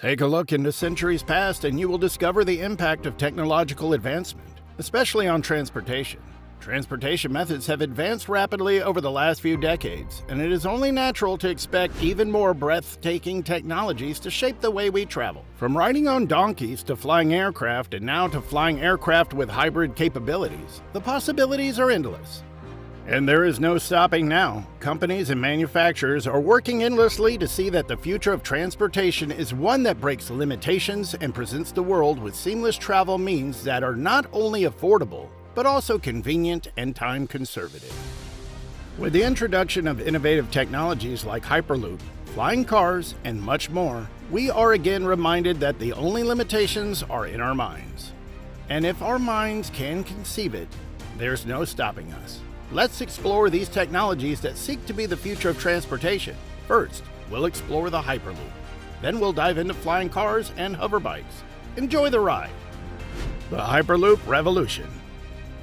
Take a look into centuries past and you will discover the impact of technological advancement, especially on transportation. Transportation methods have advanced rapidly over the last few decades, and it is only natural to expect even more breathtaking technologies to shape the way we travel. From riding on donkeys to flying aircraft and now to flying aircraft with hybrid capabilities, the possibilities are endless. And there is no stopping now. Companies and manufacturers are working endlessly to see that the future of transportation is one that breaks limitations and presents the world with seamless travel means that are not only affordable, but also convenient and time-conservative. With the introduction of innovative technologies like Hyperloop, flying cars, and much more, we are again reminded that the only limitations are in our minds. And if our minds can conceive it, there's no stopping us. Let's explore these technologies that seek to be the future of transportation. First, we'll explore the Hyperloop. Then we'll dive into flying cars and hoverbikes. Enjoy the ride. The Hyperloop Revolution.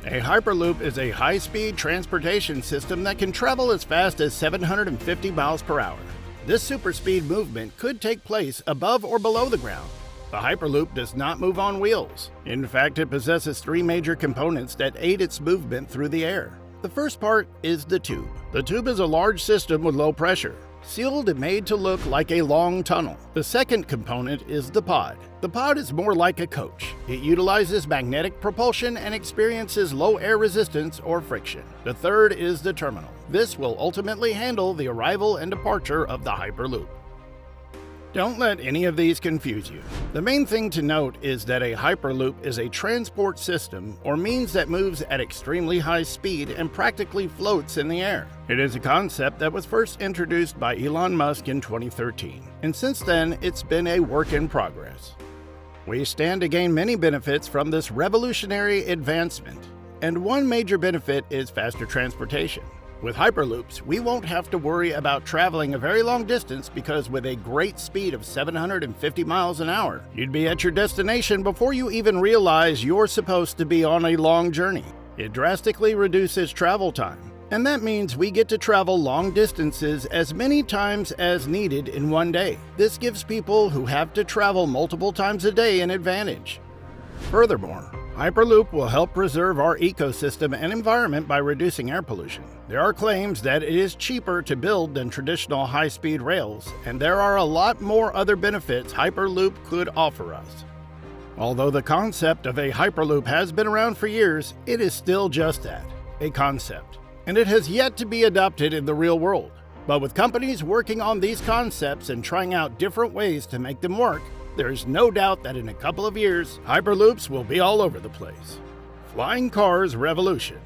A Hyperloop is a high-speed transportation system that can travel as fast as 750 miles per hour. This superspeed movement could take place above or below the ground. The Hyperloop does not move on wheels. In fact, it possesses three major components that aid its movement through the air. The first part is the tube. The tube is a large system with low pressure, sealed and made to look like a long tunnel. The second component is the pod. The pod is more like a coach. It utilizes magnetic propulsion and experiences low air resistance or friction. The third is the terminal. This will ultimately handle the arrival and departure of the Hyperloop. Don't let any of these confuse you. The main thing to note is that a Hyperloop is a transport system or means that moves at extremely high speed and practically floats in the air. It is a concept that was first introduced by Elon Musk in 2013, and since then it's been a work in progress. We stand to gain many benefits from this revolutionary advancement, and one major benefit is faster transportation. With Hyperloops, we won't have to worry about traveling a very long distance because with a great speed of 750 miles an hour, you'd be at your destination before you even realize you're supposed to be on a long journey. It drastically reduces travel time, and that means we get to travel long distances as many times as needed in one day. This gives people who have to travel multiple times a day an advantage. Furthermore, Hyperloop will help preserve our ecosystem and environment by reducing air pollution. There are claims that it is cheaper to build than traditional high-speed rails, and there are a lot more other benefits Hyperloop could offer us. Although the concept of a Hyperloop has been around for years, it is still just that, a concept, and it has yet to be adopted in the real world. But with companies working on these concepts and trying out different ways to make them work, there is no doubt that in a couple of years, Hyperloops will be all over the place. Flying cars revolution.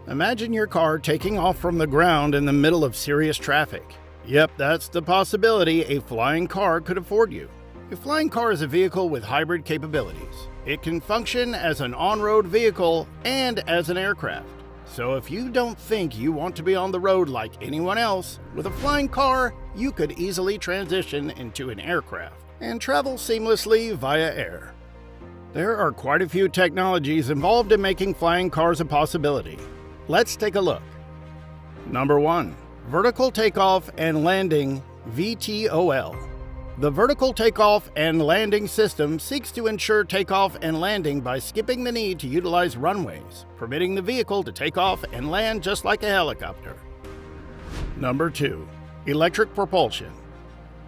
Imagine your car taking off from the ground in the middle of serious traffic. Yep, that's the possibility a flying car could afford you. A flying car is a vehicle with hybrid capabilities. It can function as an on-road vehicle and as an aircraft. So if you don't think you want to be on the road like anyone else, with a flying car, you could easily transition into an aircraft and travel seamlessly via air. There are quite a few technologies involved in making flying cars a possibility. Let's take a look. Number 1. Vertical Takeoff and Landing, VTOL. The Vertical Takeoff and Landing System seeks to ensure takeoff and landing by skipping the need to utilize runways, permitting the vehicle to take off and land just like a helicopter. Number 2. Electric Propulsion.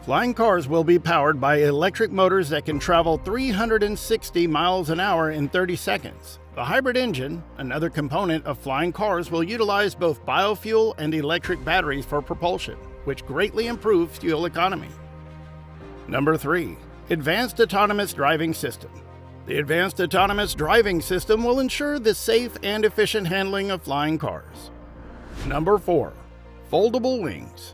Flying cars will be powered by electric motors that can travel 360 miles an hour in 30 seconds. The hybrid engine, another component of flying cars, will utilize both biofuel and electric batteries for propulsion, which greatly improves fuel economy. Number 3. Advanced Autonomous Driving System. The Advanced Autonomous Driving System will ensure the safe and efficient handling of flying cars. Number 4. Foldable Wings.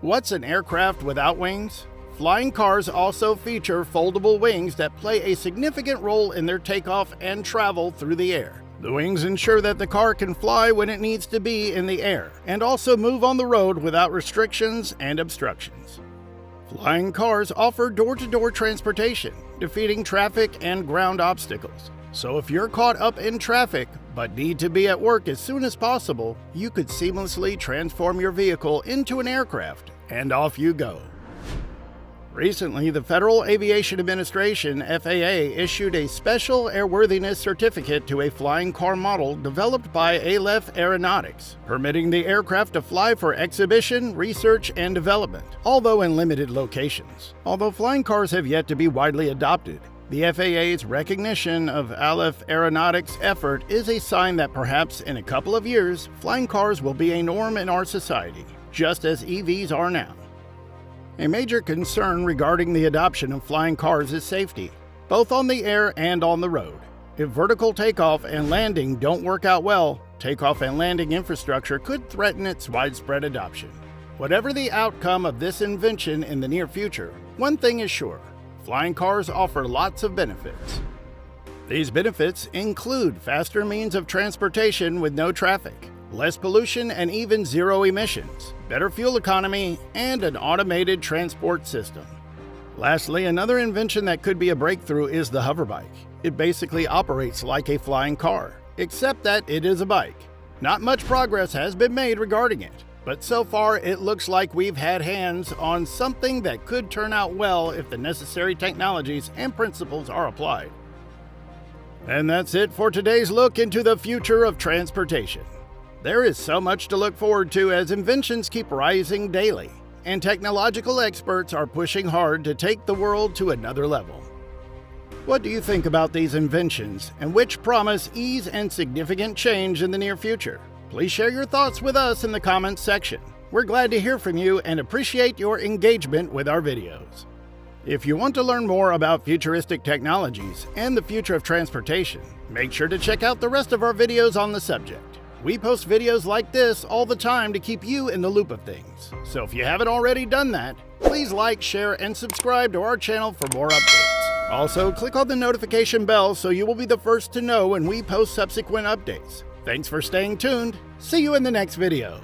What's an aircraft without wings? Flying cars also feature foldable wings that play a significant role in their takeoff and travel through the air. The wings ensure that the car can fly when it needs to be in the air, and also move on the road without restrictions and obstructions. Flying cars offer door-to-door transportation, defeating traffic and ground obstacles. So if you're caught up in traffic but need to be at work as soon as possible, you could seamlessly transform your vehicle into an aircraft, and off you go. Recently, the Federal Aviation Administration (FAA) issued a special airworthiness certificate to a flying car model developed by Aleph Aeronautics, permitting the aircraft to fly for exhibition, research, and development, although in limited locations. Although flying cars have yet to be widely adopted, the FAA's recognition of Aleph Aeronautics' effort is a sign that perhaps in a couple of years, flying cars will be a norm in our society, just as EVs are now. A major concern regarding the adoption of flying cars is safety, both on the air and on the road. If vertical takeoff and landing don't work out well, takeoff and landing infrastructure could threaten its widespread adoption. Whatever the outcome of this invention in the near future, one thing is sure: flying cars offer lots of benefits. These benefits include faster means of transportation with no traffic, less pollution and even zero emissions, better fuel economy, and an automated transport system. Lastly, another invention that could be a breakthrough is the hoverbike. It basically operates like a flying car, except that it is a bike. Not much progress has been made regarding it, but so far it looks like we've had hands on something that could turn out well if the necessary technologies and principles are applied. And that's it for today's look into the future of transportation. There is so much to look forward to as inventions keep rising daily, and technological experts are pushing hard to take the world to another level. What do you think about these inventions, and which promise ease and significant change in the near future? Please share your thoughts with us in the comments section. We're glad to hear from you and appreciate your engagement with our videos. If you want to learn more about futuristic technologies and the future of transportation, make sure to check out the rest of our videos on the subject. We post videos like this all the time to keep you in the loop of things. So if you haven't already done that, please like, share, and subscribe to our channel for more updates. Also, click on the notification bell so you will be the first to know when we post subsequent updates. Thanks for staying tuned. See you in the next video.